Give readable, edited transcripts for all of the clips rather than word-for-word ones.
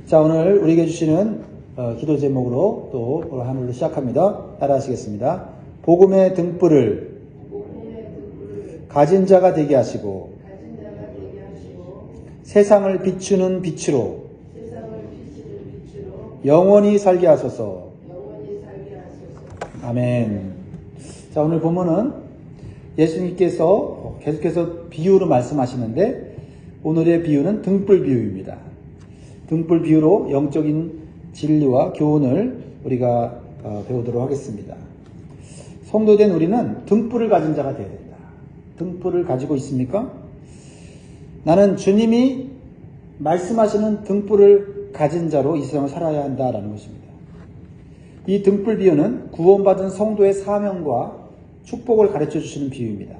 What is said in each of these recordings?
자, 오늘 우리에게 주시는 기도 제목으로 또 오늘 한 주를 시작합니다. 따라하시겠습니다. 복음의 등불을 가진 자가 되게 하시고 세상을 비추는 빛으로 영원히 살게 하소서. 아멘. 자, 오늘 본문은 예수님께서 계속해서 비유로 말씀하시는데 오늘의 비유는 등불 비유입니다. 등불 비유로 영적인 진리와 교훈을 우리가 배우도록 하겠습니다. 성도된 우리는 등불을 가진 자가 되어야 된다. 등불을 가지고 있습니까? 나는 주님이 말씀하시는 등불을 가진 자로 이 세상을 살아야 한다라는 것입니다. 이 등불 비유는 구원받은 성도의 사명과 축복을 가르쳐 주시는 비유입니다.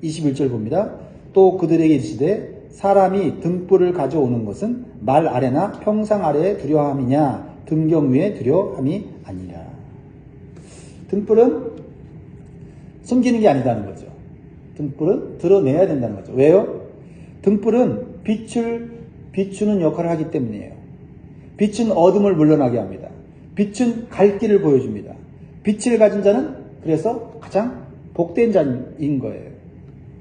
21절 봅니다. 또 그들에게 이르시되 사람이 등불을 가져오는 것은 말 아래나 평상 아래에 두려함이냐 등경 위에 두려함이 아니라. 등불은 숨기는 게 아니다는 거죠. 등불은 드러내야 된다는 거죠. 왜요? 등불은 빛을 비추는 역할을 하기 때문이에요. 빛은 어둠을 물러나게 합니다. 빛은 갈 길을 보여줍니다. 빛을 가진 자는 그래서 가장 복된 자인 거예요.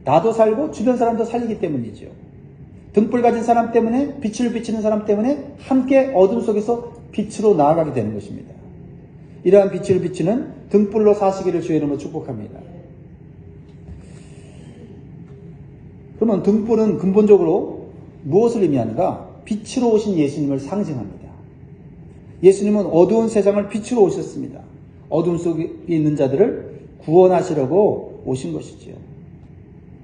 나도 살고 주변 사람도 살리기 때문이죠. 등불 가진 사람 때문에, 빛을 비치는 사람 때문에 함께 어둠 속에서 빛으로 나아가게 되는 것입니다. 이러한 빛을 비치는 등불로 사시기를 주의 이름으로 축복합니다. 그러면 등불은 근본적으로 무엇을 의미하는가? 빛으로 오신 예수님을 상징합니다. 예수님은 어두운 세상을 빛으로 오셨습니다. 어둠 속에 있는 자들을 구원하시려고 오신 것이지요.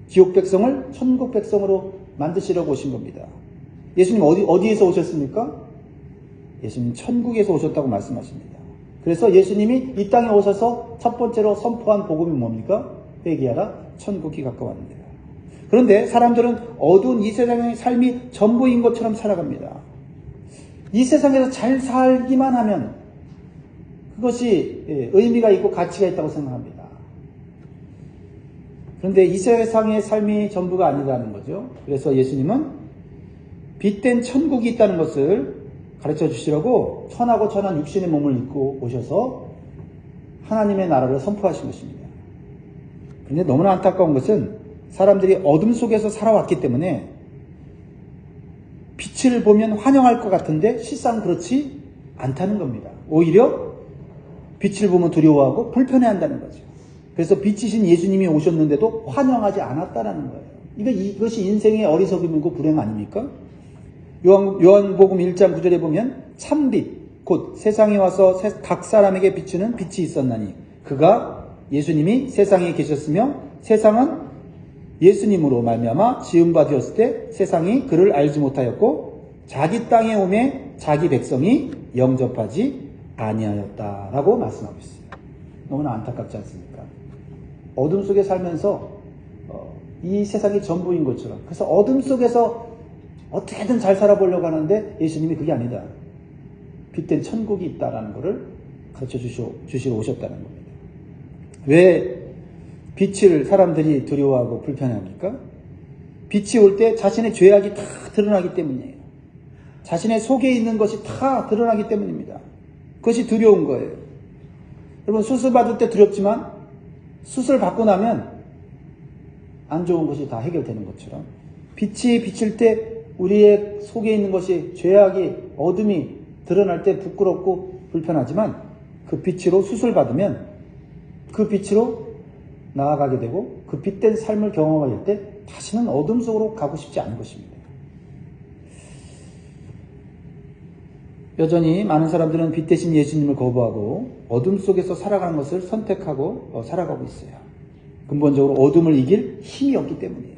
지옥 백성을 천국 백성으로 만드시려고 오신 겁니다. 예수님 어디에서 오셨습니까? 예수님 천국에서 오셨다고 말씀하십니다. 그래서 예수님이 이 땅에 오셔서 첫 번째로 선포한 복음이 뭡니까? 회개하라, 천국이 가까웠는데. 그런데 사람들은 어두운 이 세상의 삶이 전부인 것처럼 살아갑니다. 이 세상에서 잘 살기만 하면 그것이 의미가 있고 가치가 있다고 생각합니다. 그런데 이 세상의 삶이 전부가 아니라는 거죠. 그래서 예수님은 빛된 천국이 있다는 것을 가르쳐 주시려고 천하고 천한 육신의 몸을 입고 오셔서 하나님의 나라를 선포하신 것입니다. 그런데 너무나 안타까운 것은 사람들이 어둠 속에서 살아왔기 때문에 빛을 보면 환영할 것 같은데 실상 그렇지 않다는 겁니다. 오히려 빛을 보면 두려워하고 불편해한다는 거죠. 그래서 빛이신 예수님이 오셨는데도 환영하지 않았다는 거예요. 이것이 인생의 어리석음이고 불행 아닙니까? 요한복음 1장 9절에 보면 참빛 곧 세상에 와서 각 사람에게 비추는 빛이 있었나니 그가 예수님이 세상에 계셨으며 세상은 예수님으로 말미암아 지은 바 되었을 때 세상이 그를 알지 못하였고 자기 땅에 오매 자기 백성이 영접하지 아니하였다라고 말씀하고 있어요. 너무나 안타깝지 않습니까? 어둠 속에 살면서 이 세상이 전부인 것처럼 그래서 어둠 속에서 어떻게든 잘 살아보려고 하는데 예수님이 그게 아니다. 빛된 천국이 있다라는 것을 가르쳐 주시러 오셨다는 겁니다. 왜 빛을 사람들이 두려워하고 불편해합니까? 빛이 올 때 자신의 죄악이 다 드러나기 때문이에요. 자신의 속에 있는 것이 다 드러나기 때문입니다. 그것이 두려운 거예요. 여러분 수술 받을 때 두렵지만 수술 받고 나면 안 좋은 것이 다 해결되는 것처럼 빛이 비칠 때 우리의 속에 있는 것이 죄악이 어둠이 드러날 때 부끄럽고 불편하지만 그 빛으로 수술 받으면 그 빛으로 나아가게 되고 그 빛된 삶을 경험할 때 다시는 어둠 속으로 가고 싶지 않은 것입니다. 여전히 많은 사람들은 빛 대신 예수님을 거부하고 어둠 속에서 살아가는 것을 선택하고 살아가고 있어요. 근본적으로 어둠을 이길 힘이 없기 때문이에요.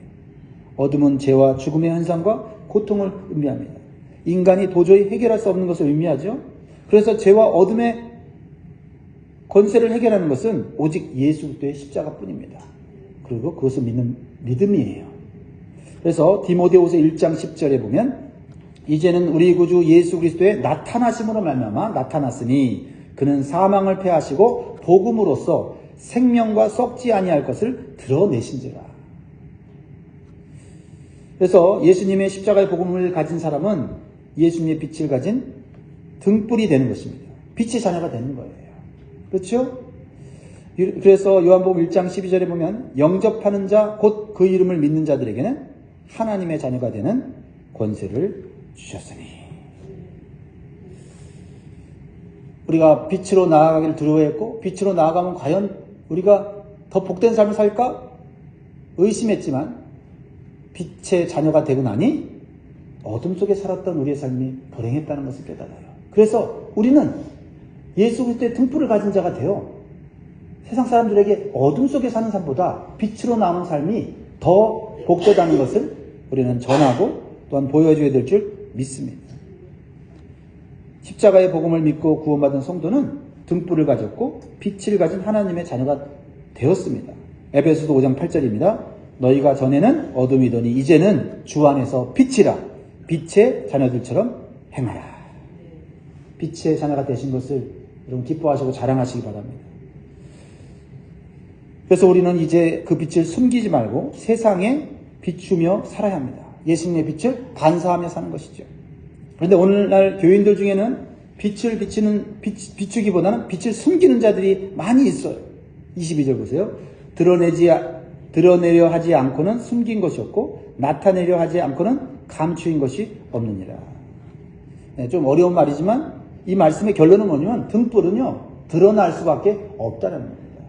어둠은 죄와 죽음의 현상과 고통을 의미합니다. 인간이 도저히 해결할 수 없는 것을 의미하죠. 그래서 죄와 어둠의 권세를 해결하는 것은 오직 예수 그리스도의 십자가뿐입니다. 그리고 그것을 믿는 믿음이에요. 그래서 디모데후서 1장 10절에 보면 이제는 우리 구주 예수 그리스도의 나타나심으로 말미암아 나타났으니 그는 사망을 패하시고 복음으로써 생명과 썩지 아니할 것을 드러내신지라. 그래서 예수님의 십자가의 복음을 가진 사람은 예수님의 빛을 가진 등불이 되는 것입니다. 빛의 자녀가 되는 거예요. 그렇죠? 그래서 요한복음 1장 12절에 보면 영접하는 자 곧 그 이름을 믿는 자들에게는 하나님의 자녀가 되는 권세를 주셨으니. 우리가 빛으로 나아가기를 두려워했고 빛으로 나아가면 과연 우리가 더 복된 삶을 살까? 의심했지만 빛의 자녀가 되고 나니 어둠 속에 살았던 우리의 삶이 불행했다는 것을 깨달아요. 그래서 우리는 예수 그리스도의 등불을 가진 자가 되어 세상 사람들에게 어둠 속에 사는 삶보다 빛으로 남은 삶이 더 복되다는 것을 우리는 전하고 또한 보여줘야 될 줄 믿습니다. 십자가의 복음을 믿고 구원받은 성도는 등불을 가졌고 빛을 가진 하나님의 자녀가 되었습니다. 에베소서 5장 8절입니다. 너희가 전에는 어둠이더니 이제는 주 안에서 빛이라. 빛의 자녀들처럼 행하라. 빛의 자녀가 되신 것을 여러분 기뻐하시고 자랑하시기 바랍니다. 그래서 우리는 이제 그 빛을 숨기지 말고 세상에 비추며 살아야 합니다. 예수님의 빛을 반사하며 사는 것이죠. 그런데 오늘날 교인들 중에는 빛을 비추기보다는 빛을 숨기는 자들이 많이 있어요. 22절 보세요. 드러내려 하지 않고는 숨긴 것이 없고 나타내려 하지 않고는 감추인 것이 없느니라. 네, 좀 어려운 말이지만 이 말씀의 결론은 뭐냐면 등불은요 드러날 수밖에 없다는 겁니다.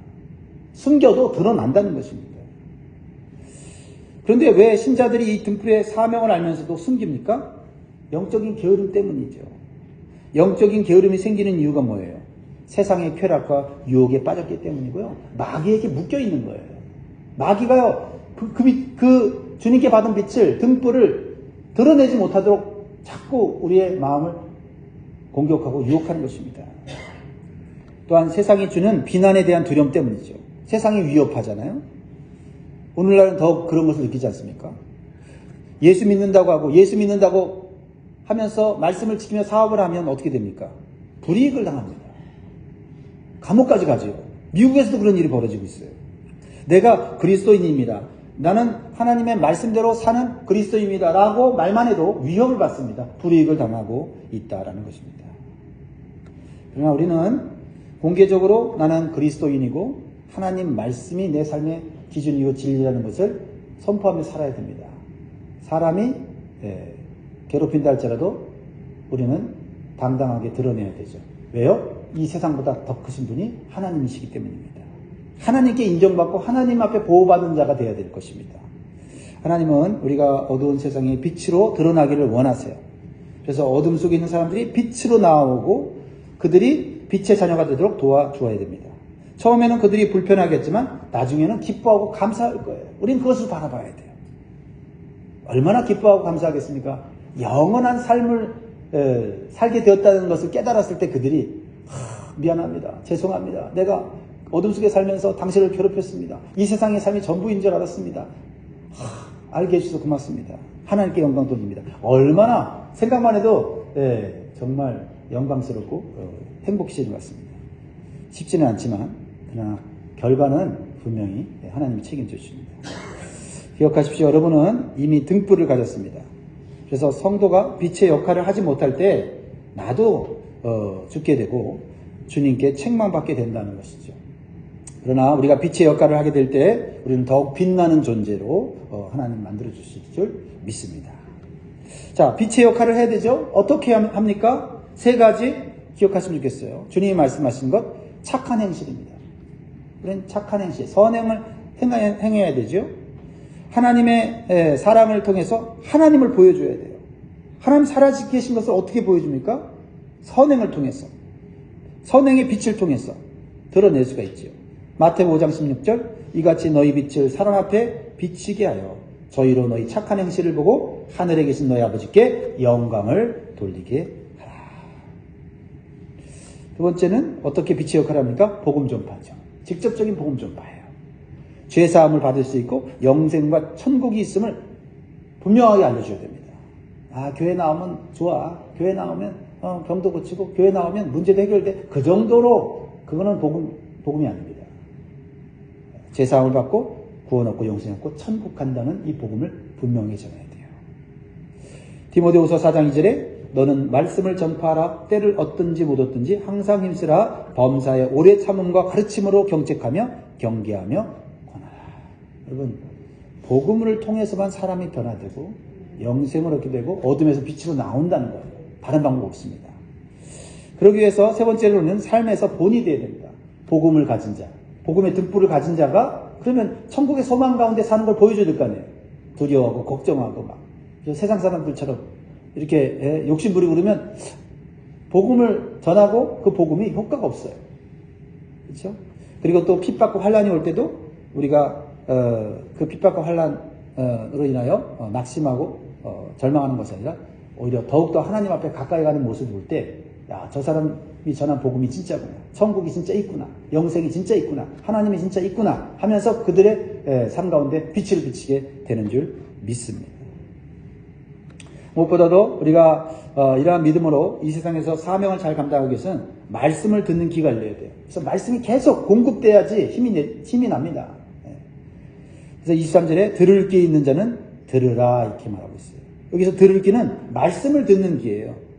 숨겨도 드러난다는 것입니다. 그런데 왜 신자들이 이 등불의 사명을 알면서도 숨깁니까? 영적인 게으름 때문이죠. 영적인 게으름이 생기는 이유가 뭐예요? 세상의 쾌락과 유혹에 빠졌기 때문이고요. 마귀에게 묶여있는 거예요. 마귀가요, 그 주님께 받은 빛을, 등불을 드러내지 못하도록 자꾸 우리의 마음을 공격하고 유혹하는 것입니다. 또한 세상이 주는 비난에 대한 두려움 때문이죠. 세상이 위협하잖아요. 오늘날은 더 그런 것을 느끼지 않습니까? 예수 믿는다고 하고 예수 믿는다고 하면서 말씀을 지키며 사업을 하면 어떻게 됩니까? 불이익을 당합니다. 감옥까지 가죠. 미국에서도 그런 일이 벌어지고 있어요. 내가 그리스도인입니다. 나는 하나님의 말씀대로 사는 그리스도인입니다. 라고 말만 해도 위협을 받습니다. 불이익을 당하고 있다라는 것입니다. 그러나 우리는 공개적으로 나는 그리스도인이고 하나님 말씀이 내 삶의 기준이고 진리라는 것을 선포하며 살아야 됩니다. 사람이 괴롭힌다 할지라도 우리는 당당하게 드러내야 되죠. 왜요? 이 세상보다 더 크신 분이 하나님이시기 때문입니다. 하나님께 인정받고 하나님 앞에 보호받은 자가 되어야 될 것입니다. 하나님은 우리가 어두운 세상에 빛으로 드러나기를 원하세요. 그래서 어둠 속에 있는 사람들이 빛으로 나오고 그들이 빛의 자녀가 되도록 도와주어야 됩니다. 처음에는 그들이 불편하겠지만 나중에는 기뻐하고 감사할 거예요. 우린 그것을 바라봐야 돼요. 얼마나 기뻐하고 감사하겠습니까? 영원한 삶을 살게 되었다는 것을 깨달았을 때 그들이 미안합니다. 죄송합니다. 내가 어둠 속에 살면서 당신을 괴롭혔습니다. 이 세상의 삶이 전부인 줄 알았습니다. 알게 해주셔서 고맙습니다. 하나님께 영광 돌립니다. 얼마나 생각만 해도 정말 영광스럽고 행복시일 것 같습니다. 쉽지는 않지만 그러나 결과는 분명히 하나님이 책임져 주십니다. 기억하십시오. 여러분은 이미 등불을 가졌습니다. 그래서 성도가 빛의 역할을 하지 못할 때 나도 죽게 되고 주님께 책망받게 된다는 것이죠. 그러나 우리가 빛의 역할을 하게 될 때 우리는 더욱 빛나는 존재로 하나님 만들어 주실 줄 믿습니다. 자, 빛의 역할을 해야 되죠. 어떻게 합니까? 세 가지 기억하시면 좋겠어요. 주님이 말씀하신 것 착한 행실입니다. 우리는 착한 행실, 선행을 행해야 되죠. 하나님의 사랑을 통해서 하나님을 보여줘야 돼요. 하나님 살아계신 계신 것을 어떻게 보여줍니까? 선행을 통해서, 선행의 빛을 통해서 드러낼 수가 있지요. 마태복음 5장 16절 이같이 너희 빛을 사람 앞에 비치게 하여 저희로 너희 착한 행실을 보고 하늘에 계신 너희 아버지께 영광을 돌리게 하라. 두 번째는 어떻게 빛의 역할을 합니까? 복음 전파죠. 직접적인 복음 전파예요. 죄사함을 받을 수 있고 영생과 천국이 있음을 분명하게 알려줘야 됩니다. 아, 교회 나오면 좋아. 교회 나오면 병도 고치고 교회 나오면 문제도 해결돼. 그 정도로 그거는 복음이 아닙니다. 죄사함을 받고 구원 얻고 영생 얻고 천국 간다는 이 복음을 분명히 전해야 돼요. 디모데후서 4장 2절에 너는 말씀을 전파하라. 때를 얻든지 못 얻든지 항상 힘쓰라. 범사의 오래 참음과 가르침으로 경책하며 경계하며 권하라. 여러분, 복음을 통해서만 사람이 변화되고 영생을 얻게 되고 어둠에서 빛으로 나온다는 거예요. 다른 방법 없습니다. 그러기 위해서 세 번째로는 삶에서 본이 되어야 됩니다. 복음을 가진 자, 복음의 등불을 가진 자가 그러면 천국의 소망 가운데 사는 걸 보여줘야 될 거 아니에요. 두려워하고 걱정하고 막 세상 사람들처럼 이렇게 욕심 부리고 그러면 복음을 전하고 그 복음이 효과가 없어요. 그렇죠? 그리고 또 핍박과 환란이 올 때도 우리가 그 핍박과 환란으로 인하여 낙심하고 절망하는 것이 아니라 오히려 더욱더 하나님 앞에 가까이 가는 모습을 볼 때 야, 저 사람이 전한 복음이 진짜구나. 천국이 진짜 있구나. 영생이 진짜 있구나. 하나님이 진짜 있구나 하면서 그들의 삶 가운데 빛을 비치게 되는 줄 믿습니다. 무엇보다도 우리가 이러한 믿음으로 이 세상에서 사명을 잘 감당하기 위해서는 말씀을 듣는 귀가 열려야 돼요. 그래서 말씀이 계속 공급돼야지 힘이 납니다. 그래서 23절에 들을 귀 있는 자는 들으라 이렇게 말하고 있어요. 여기서 들을 귀는 말씀을 듣는 귀예요.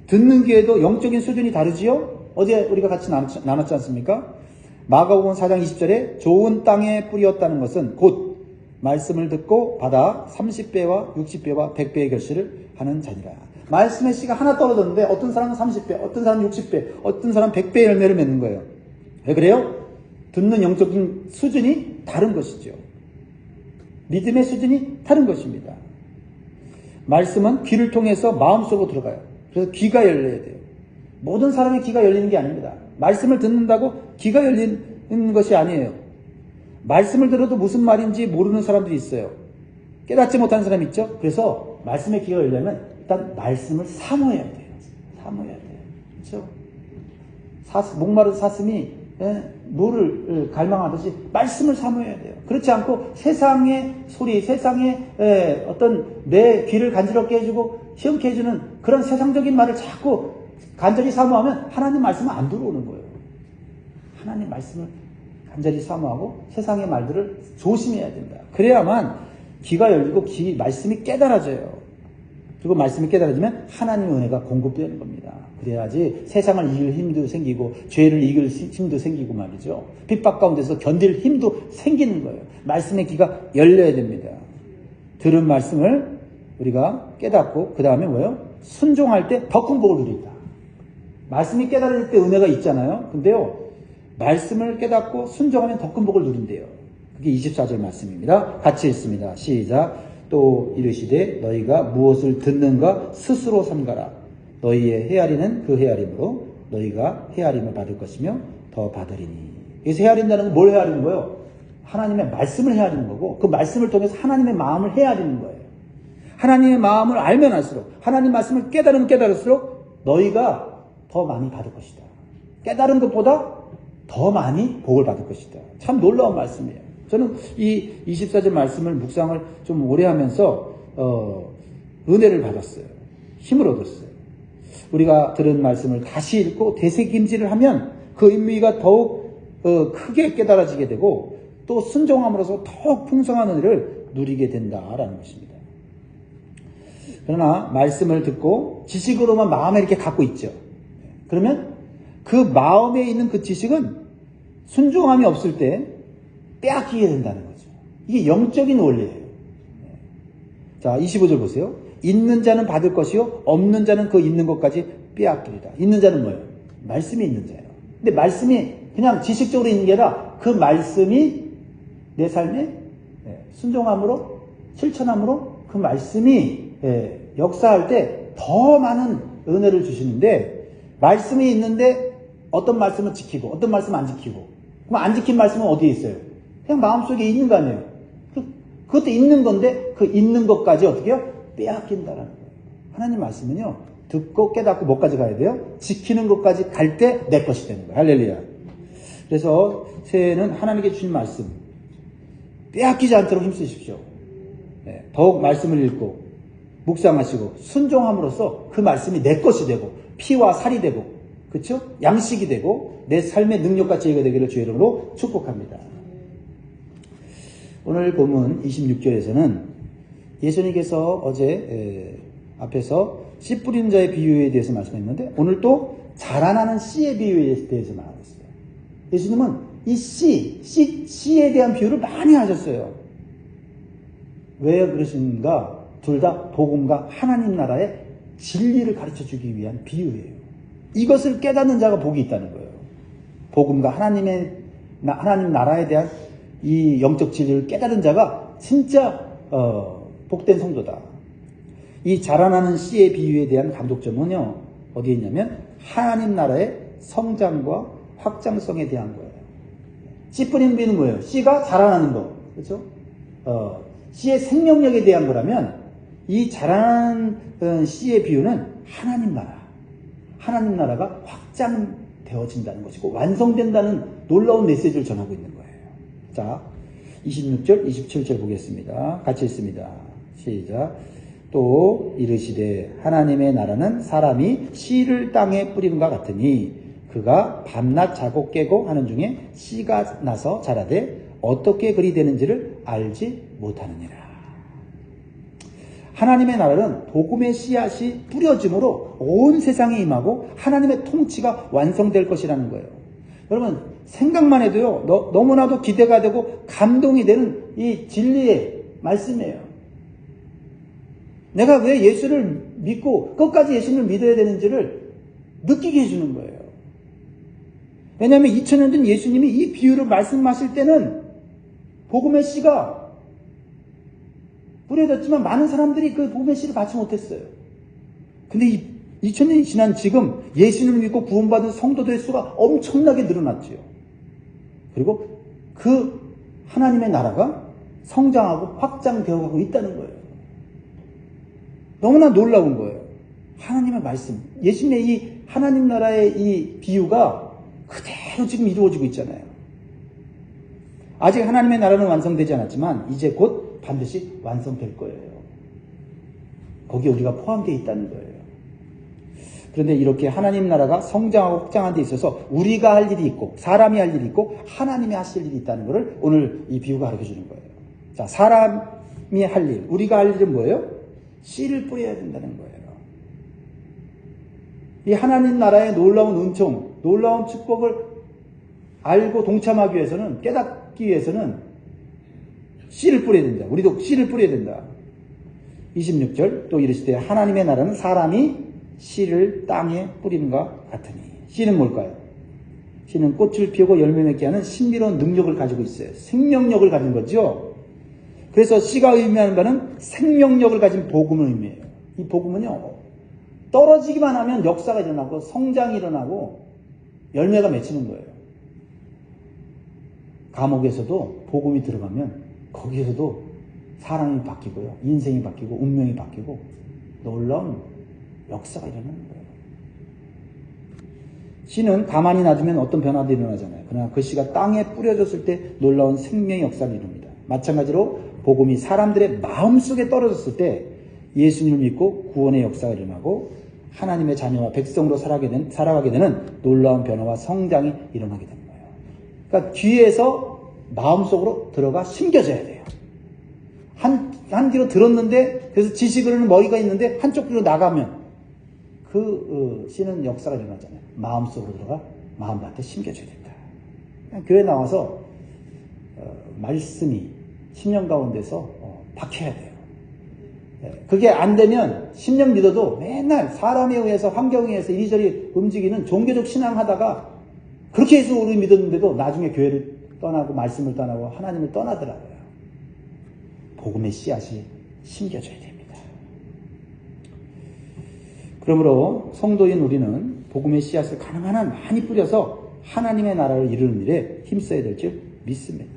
듣는 귀에도 영적인 수준이 다르지요? 어제 우리가 같이 나눴지 않습니까? 마가복음 4장 20절에 좋은 땅에 뿌렸다는 것은 곧 말씀을 듣고 받아 30배와 60배와 100배의 결실을 하는 자니라. 말씀의 씨가 하나 떨어졌는데 어떤 사람은 30배, 어떤 사람은 60배, 어떤 사람은 100배의 열매를 맺는 거예요. 왜 그래요? 듣는 영적인 수준이 다른 것이죠. 믿음의 수준이 다른 것입니다. 말씀은 귀를 통해서 마음속으로 들어가요. 그래서 귀가 열려야 돼요. 모든 사람의 귀가 열리는 게 아닙니다. 말씀을 듣는다고 귀가 열리는 것이 아니에요. 말씀을 들어도 무슨 말인지 모르는 사람들이 있어요. 깨닫지 못하는 사람이 있죠. 그래서 말씀의 귀가 열려면 일단 말씀을 사모해야 돼요. 사모해야 돼요. 그렇죠? 목마른 사슴이 물을 갈망하듯이 말씀을 사모해야 돼요. 그렇지 않고 세상의 소리, 세상의 어떤 내 귀를 간지럽게 해주고 시험케 해주는 그런 세상적인 말을 자꾸 간절히 사모하면 하나님 말씀은 안 들어오는 거예요. 하나님 말씀을 간절히 사모하고 세상의 말들을 조심해야 된다. 그래야만 귀가 열리고 말씀이 깨달아져요. 그리고 말씀이 깨달아지면 하나님의 은혜가 공급되는 겁니다. 그래야지 세상을 이길 힘도 생기고 죄를 이길 힘도 생기고 말이죠. 핍박 가운데서 견딜 힘도 생기는 거예요. 말씀의 귀가 열려야 됩니다. 들은 말씀을 우리가 깨닫고 그 다음에 뭐예요? 순종할 때 더 큰 복을 누린다. 말씀이 깨달을 때 은혜가 있잖아요. 근데요, 말씀을 깨닫고 순종하면 더 큰 복을 누린대요. 그게 24절 말씀입니다. 같이 읽습니다. 시작. 또 이르시되 너희가 무엇을 듣는가 스스로 삼가라. 너희의 헤아리는 그 헤아림으로 너희가 헤아림을 받을 것이며 더 받으리니. 여기서 헤아린다는 건 뭘 헤아리는 거예요? 하나님의 말씀을 헤아리는 거고 그 말씀을 통해서 하나님의 마음을 헤아리는 거예요. 하나님의 마음을 알면 알수록 하나님 말씀을 깨달으면 깨달을수록 너희가 더 많이 받을 것이다. 깨달은 것보다 더 많이 복을 받을 것이다. 참 놀라운 말씀이에요. 저는 이 24절 말씀을 묵상을 좀 오래 하면서 은혜를 받았어요. 힘을 얻었어요. 우리가 들은 말씀을 다시 읽고 되새김질을 하면 그 의미가 더욱 크게 깨달아지게 되고 또 순종함으로써 더욱 풍성한 은혜를 누리게 된다라는 것입니다. 그러나 말씀을 듣고 지식으로만 마음에 이렇게 갖고 있죠. 그러면 그 마음에 있는 그 지식은 순종함이 없을 때 빼앗기게 된다는 거죠. 이게 영적인 원리예요. 자, 25절 보세요. 있는 자는 받을 것이요 없는 자는 그 있는 것까지 빼앗기리다. 있는 자는 뭐예요? 말씀이 있는 자예요. 근데 말씀이 그냥 지식적으로 있는 게 아니라 그 말씀이 내 삶에 순종함으로 실천함으로 그 말씀이 역사할 때 더 많은 은혜를 주시는데 말씀이 있는데 어떤 말씀은 지키고 어떤 말씀은 안 지키고 그럼 안 지킨 말씀은 어디에 있어요? 그냥 마음속에 있는 거 아니에요. 그것도 있는 건데 그 있는 것까지 어떻게 해요? 빼앗긴다라는 거예요. 하나님 말씀은요. 듣고 깨닫고 뭐까지 가야 돼요? 지키는 것까지 갈 때 내 것이 되는 거예요. 할렐루야. 그래서 새해에는 하나님께 주신 말씀 빼앗기지 않도록 힘쓰십시오. 더욱 말씀을 읽고 묵상하시고 순종함으로써 그 말씀이 내 것이 되고 피와 살이 되고 그렇죠? 양식이 되고 내 삶의 능력과 지혜가 되기를 주의 이름으로 축복합니다. 오늘 본문 26절에서는 예수님께서 어제 앞에서 씨 뿌리는 자의 비유에 대해서 말씀했는데 오늘 또 자라나는 씨의 비유에 대해서 말하겠어요. 예수님은 이 씨에 대한 비유를 많이 하셨어요. 왜 그러신가? 둘 다 복음과 하나님 나라의 진리를 가르쳐 주기 위한 비유예요. 이것을 깨닫는 자가 복이 있다는 거예요. 복음과 하나님 나라에 대한 이 영적 진리를 깨달은 자가 진짜 복된 성도다. 이 자라나는 씨의 비유에 대한 감독점은요, 어디에 있냐면 하나님 나라의 성장과 확장성에 대한 거예요. 씨 뿌리는 비유는 뭐예요? 씨가 자라나는 거. 그렇죠? 씨의 생명력에 대한 거라면 이 자라나는 씨의 비유는 하나님 나라가 확장되어진다는 것이고 완성된다는 놀라운 메시지를 전하고 있는 거예요. 자, 26절, 27절 보겠습니다. 같이 읽습니다. 시작. 또 이르시되 하나님의 나라는 사람이 씨를 땅에 뿌리는것 같으니 그가 밤낮 자고 깨고 하는 중에 씨가 나서 자라되 어떻게 그리 되는지를 알지 못하느니라. 하나님의 나라는 복음의 씨앗이 뿌려짐으로 온 세상에 임하고 하나님의 통치가 완성될 것이라는 거예요. 여러분 생각만 해도요 너무나도 기대가 되고 감동이 되는 이 진리의 말씀이에요. 내가 왜 예수를 믿고 끝까지 예수를 믿어야 되는지를 느끼게 해주는 거예요. 왜냐하면 2000년 전 예수님이 이 비유를 말씀하실 때는 복음의 씨가 뿌려졌지만 많은 사람들이 그 복음의 씨를 받지 못했어요. 근데 이 2000년이 지난 지금 예수님을 믿고 구원받은 성도들의 수가 엄청나게 늘어났지요. 그리고 그 하나님의 나라가 성장하고 확장되어 가고 있다는 거예요. 너무나 놀라운 거예요. 하나님의 말씀, 예수님의 이 하나님 나라의 이 비유가 그대로 지금 이루어지고 있잖아요. 아직 하나님의 나라는 완성되지 않았지만 이제 곧 반드시 완성될 거예요. 거기에 우리가 포함되어 있다는 거예요. 그런데 이렇게 하나님 나라가 성장하고 확장하는 데 있어서 우리가 할 일이 있고 사람이 할 일이 있고 하나님이 하실 일이 있다는 것을 오늘 이 비유가 가르쳐 주는 거예요. 자, 사람이 할 일, 우리가 할 일은 뭐예요? 씨를 뿌려야 된다는 거예요. 이 하나님 나라의 놀라운 은총, 놀라운 축복을 알고 동참하기 위해서는, 깨닫기 위해서는 씨를 뿌려야 된다. 우리도 씨를 뿌려야 된다. 26절 또 이르시되 하나님의 나라는 사람이 씨를 땅에 뿌리는 것 같으니. 씨는 뭘까요? 씨는 꽃을 피우고 열매 맺게 하는 신비로운 능력을 가지고 있어요. 생명력을 가진 거죠. 그래서 씨가 의미하는 바는 생명력을 가진 복음을 의미해요. 이 복음은요, 떨어지기만 하면 역사가 일어나고 성장이 일어나고 열매가 맺히는 거예요. 감옥에서도 복음이 들어가면 거기에서도 사람이 바뀌고요, 인생이 바뀌고 운명이 바뀌고 놀라운 역사가 일어나는 거예요. 씨는 가만히 놔두면 어떤 변화도 일어나잖아요. 그러나 그 씨가 땅에 뿌려졌을 때 놀라운 생명의 역사를 이룹니다. 마찬가지로 복음이 사람들의 마음속에 떨어졌을 때 예수님을 믿고 구원의 역사가 일어나고 하나님의 자녀와 백성으로 살아가게 되는 놀라운 변화와 성장이 일어나게 되는 거예요. 그러니까 귀에서 마음속으로 들어가 심겨져야 돼요. 한 귀로 들었는데, 그래서 지식으로는 머리가 있는데 한쪽 귀로 나가면 그 씨는 역사가 일어나잖아요. 마음속으로 들어가 마음밭에 심겨져야 된다. 그냥 교회 나와서 말씀이 10년 가운데서 박혀야 돼요. 그게 안 되면 10년 믿어도 맨날 사람에 의해서 환경에 의해서 이리저리 움직이는 종교적 신앙하다가 그렇게 해서 우리 믿었는데도 나중에 교회를 떠나고 말씀을 떠나고 하나님을 떠나더라고요. 복음의 씨앗이 심겨져야 됩니다. 그러므로 성도인 우리는 복음의 씨앗을 가능한 한 많이 뿌려서 하나님의 나라를 이루는 일에 힘써야 될 줄 믿습니다.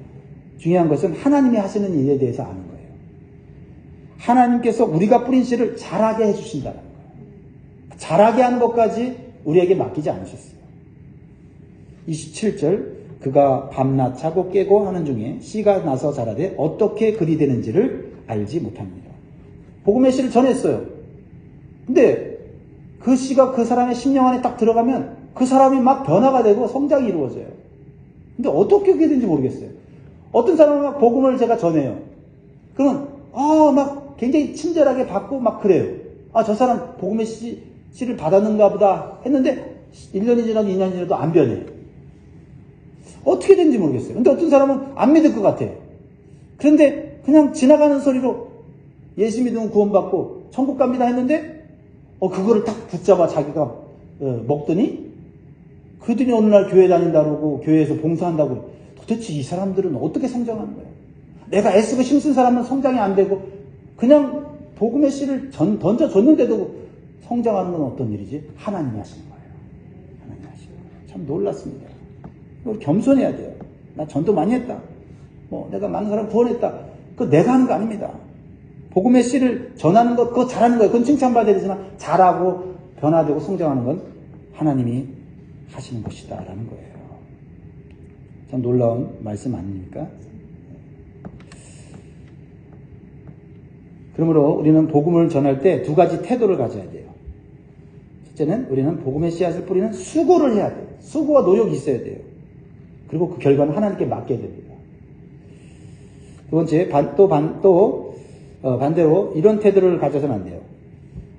중요한 것은 하나님이 하시는 일에 대해서 아는 거예요. 하나님께서 우리가 뿌린 씨를 자라게 해주신다는 거예요. 자라게 하는 것까지 우리에게 맡기지 않으셨어요. 27절 그가 밤낮 자고 깨고 하는 중에 씨가 나서 자라되 어떻게 그리 되는지를 알지 못합니다. 복음의 씨를 전했어요. 근데 그 씨가 그 사람의 심령 안에 딱 들어가면 그 사람이 막 변화가 되고 성장이 이루어져요. 근데 어떻게 그게 되는지 모르겠어요. 어떤 사람은 막 복음을 제가 전해요. 그러면 막 굉장히 친절하게 받고 막 그래요. 아, 저 사람 복음의 씨를 받았는가 보다 했는데 1년이 지나도 2년이 지나도 안 변해. 어떻게 된지 모르겠어요. 근데 어떤 사람은 안 믿을 것 같아. 그런데 그냥 지나가는 소리로 예수 믿으면 구원받고 천국 갑니다 했는데 그거를 딱 붙잡아 자기가 먹더니 그들이 어느 날 교회 다닌다고 교회에서 봉사한다고. 도대체 이 사람들은 어떻게 성장하는 거야? 내가 애쓰고 힘쓴 사람은 성장이 안 되고 그냥 복음의 씨를 던져줬는데도 성장하는 건 어떤 일이지? 하나님이 하시는 거예요. 하나님이 하시는 거예요. 참 놀랐습니다. 우리 겸손해야 돼요. 나 전도 많이 했다. 내가 많은 사람 구원했다. 그거 내가 하는 거 아닙니다. 복음의 씨를 전하는 것, 그거 잘하는 거예요. 그건 칭찬받아야 되지만 잘하고 변화되고 성장하는 건 하나님이 하시는 것이다라는 거예요. 참 놀라운 말씀 아닙니까? 그러므로 우리는 복음을 전할 때 두 가지 태도를 가져야 돼요. 첫째는 우리는 복음의 씨앗을 뿌리는 수고를 해야 돼요. 수고와 노력이 있어야 돼요. 그리고 그 결과는 하나님께 맡겨야 됩니다. 두 번째, 반대로 이런 태도를 가져서는 안 돼요.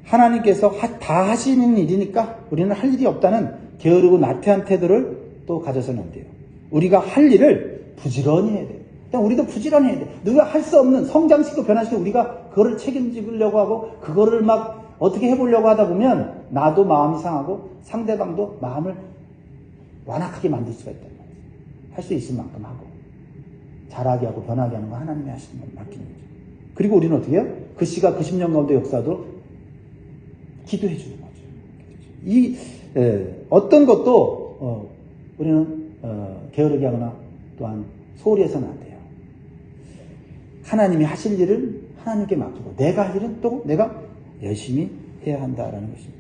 하나님께서 다 하시는 일이니까 우리는 할 일이 없다는 게으르고 나태한 태도를 또 가져서는 안 돼요. 우리가 할 일을 부지런히 해야 돼요. 그냥 우리도 부지런히 해야 돼요. 누가 할 수 없는 성장시키고 변화시키고 우리가 그거를 책임지려고 하고 그거를 막 어떻게 해보려고 하다 보면 나도 마음이 상하고 상대방도 마음을 완악하게 만들 수가 있단 말이에요. 할 수 있을 만큼 하고 잘하게 하고 변하게 하는 거 하나님이 하시는 걸 맡기는 거죠. 그리고 우리는 어떻게 해요? 그 씨가 90년 가운데 역사도 기도해 주는 거죠. 어떤 것도 우리는 게으르게 하거나 또한 소홀히 해서는 안 돼요. 하나님이 하실 일을 하나님께 맡기고 내가 할 일은 또 내가 열심히 해야 한다라는 것입니다.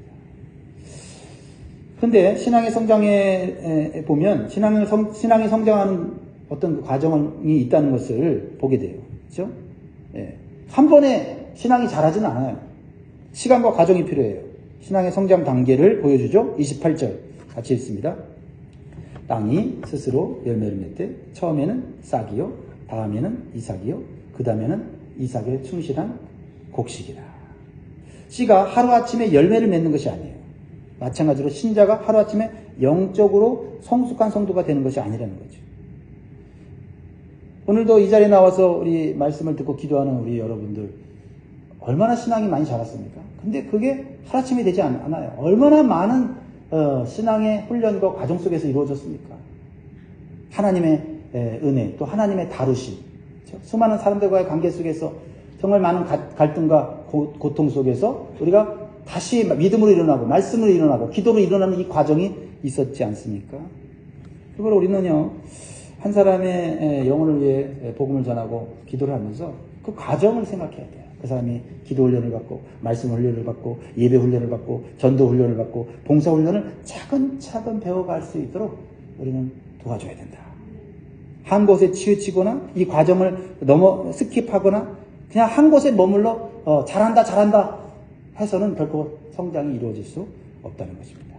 그런데 신앙의 성장에 보면 신앙이 성장하는 어떤 그 과정이 있다는 것을 보게 돼요. 그렇죠? 한 번에 신앙이 자라지는 않아요. 시간과 과정이 필요해요. 신앙의 성장 단계를 보여주죠. 28절 같이 읽습니다. 땅이 스스로 열매를 맺되 처음에는 싹이요, 다음에는 이삭이요, 그 다음에는 이삭에 충실한 곡식이라. 씨가 하루아침에 열매를 맺는 것이 아니에요. 마찬가지로 신자가 하루아침에 영적으로 성숙한 성도가 되는 것이 아니라는 거죠. 오늘도 이 자리에 나와서 우리 말씀을 듣고 기도하는 우리 여러분들 얼마나 신앙이 많이 자랐습니까? 근데 그게 하루아침에 되지 않아요. 얼마나 많은 신앙의 훈련과 과정 속에서 이루어졌습니까? 하나님의 은혜, 또 하나님의 다루심, 그렇죠? 수많은 사람들과의 관계 속에서 정말 많은 갈등과 고통 속에서 우리가 다시 믿음으로 일어나고 말씀으로 일어나고 기도로 일어나는 이 과정이 있었지 않습니까? 그걸 우리는요, 한 사람의 영혼을 위해 복음을 전하고 기도를 하면서 그 과정을 생각해야 돼요. 그 사람이 기도 훈련을 받고 말씀 훈련을 받고 예배 훈련을 받고 전도 훈련을 받고 봉사 훈련을 차근차근 배워갈 수 있도록 우리는 도와줘야 된다. 한 곳에 치우치거나 이 과정을 넘어 스킵하거나 그냥 한 곳에 머물러 잘한다 해서는 결코 성장이 이루어질 수 없다는 것입니다.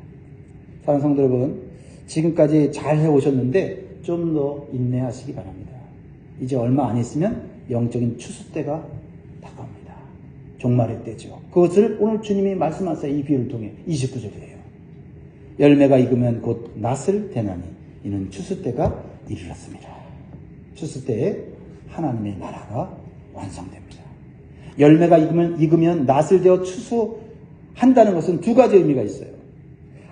사랑하는 성도 여러분, 지금까지 잘 해오셨는데 좀 더 인내하시기 바랍니다. 이제 얼마 안 있으면 영적인 추수 때가 다가옵니다. 종말의 때죠. 그것을 오늘 주님이 말씀하세요. 이 비유를 통해 29절이에요. 열매가 익으면 곧 낫을 대나니 이는 추수 때가 이르렀습니다. 추수 때에 하나님의 나라가 완성됩니다. 열매가 익으면 낫을 되어 추수한다는 것은 두 가지 의미가 있어요.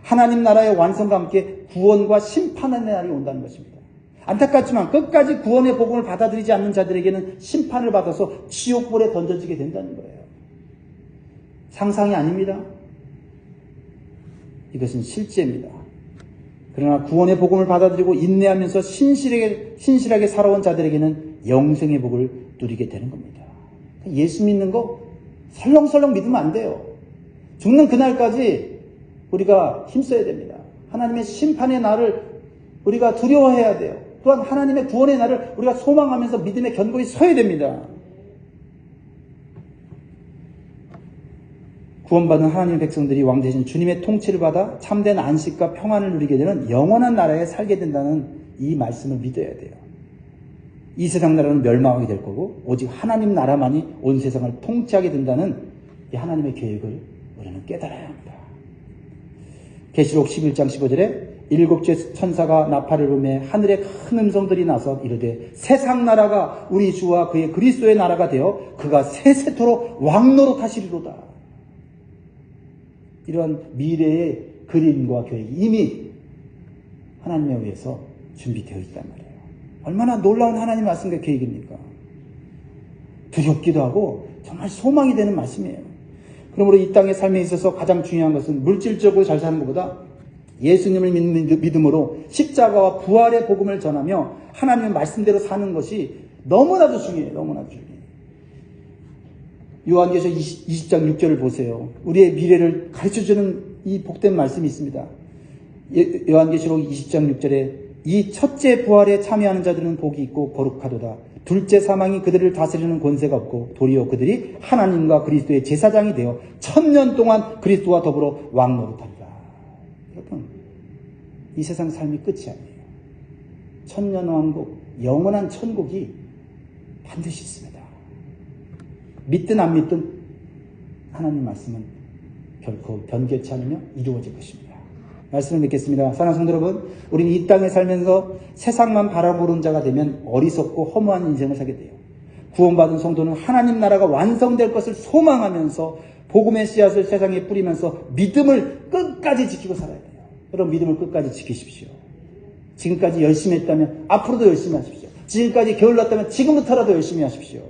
하나님 나라의 완성과 함께 구원과 심판의 날이 온다는 것입니다. 안타깝지만 끝까지 구원의 복음을 받아들이지 않는 자들에게는 심판을 받아서 지옥불에 던져지게 된다는 거예요. 상상이 아닙니다. 이것은 실제입니다. 그러나 구원의 복음을 받아들이고 인내하면서 신실하게 살아온 자들에게는 영생의 복을 누리게 되는 겁니다. 예수 믿는 거 설렁설렁 믿으면 안 돼요. 죽는 그날까지 우리가 힘써야 됩니다. 하나님의 심판의 날을 우리가 두려워해야 돼요. 또한 하나님의 구원의 날을 우리가 소망하면서 믿음의 견고히 서야 됩니다. 구원받은 하나님의 백성들이 왕 대신 주님의 통치를 받아 참된 안식과 평안을 누리게 되는 영원한 나라에 살게 된다는 이 말씀을 믿어야 돼요. 이 세상 나라는 멸망하게 될 거고 오직 하나님 나라만이 온 세상을 통치하게 된다는 이 하나님의 계획을 우리는 깨달아야 합니다. 계시록 11장 15절에 일곱째 천사가 나팔을 불매 하늘에 큰 음성들이 나서 이르되 세상 나라가 우리 주와 그의 그리스도의 나라가 되어 그가 세세토록 왕노로 타시리로다. 이러한 미래의 그림과 계획이 이미 하나님에 의해서 준비되어 있단 말이에요. 얼마나 놀라운 하나님 말씀과 계획입니까? 두렵기도 하고 정말 소망이 되는 말씀이에요. 그러므로 이 땅의 삶에 있어서 가장 중요한 것은 물질적으로 잘 사는 것보다 예수님을 믿는 믿음으로 십자가와 부활의 복음을 전하며 하나님의 말씀대로 사는 것이 너무나도 중요해요. 너무나도 중요해요. 요한계시록 20장 6절을 보세요. 우리의 미래를 가르쳐주는 이 복된 말씀이 있습니다. 요한계시록 20장 6절에 이 첫째 부활에 참여하는 자들은 복이 있고 거룩하도다. 둘째 사망이 그들을 다스리는 권세가 없고 도리어 그들이 하나님과 그리스도의 제사장이 되어 1000년 동안 그리스도와 더불어 왕노릇하리라. 여러분, 이 세상 삶이 끝이 아니에요. 1000년 왕국, 영원한 천국이 반드시 있습니다. 믿든 안 믿든 하나님 말씀은 결코 변개치 않으며 이루어질 것입니다. 말씀을 믿겠습니다. 사랑하는 성도 여러분, 우리는 이 땅에 살면서 세상만 바라보는 자가 되면 어리석고 허무한 인생을 살게 돼요. 구원받은 성도는 하나님 나라가 완성될 것을 소망하면서 복음의 씨앗을 세상에 뿌리면서 믿음을 끝까지 지키고 살아야 돼요. 여러분, 믿음을 끝까지 지키십시오. 지금까지 열심히 했다면 앞으로도 열심히 하십시오. 지금까지 게을렀다면 지금부터라도 열심히 하십시오.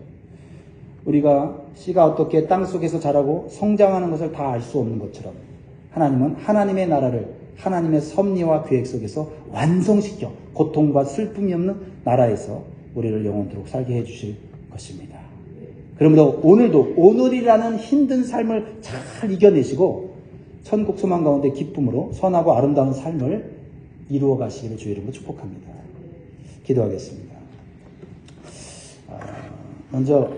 우리가 씨가 어떻게 땅속에서 자라고 성장하는 것을 다 알 수 없는 것처럼 하나님은 하나님의 나라를 하나님의 섭리와 계획 속에서 완성시켜 고통과 슬픔이 없는 나라에서 우리를 영원토록 살게 해주실 것입니다. 그러므로 오늘도 오늘이라는 힘든 삶을 잘 이겨내시고 천국 소망 가운데 기쁨으로 선하고 아름다운 삶을 이루어 가시기를 주의 이름으로 축복합니다. 기도하겠습니다. 먼저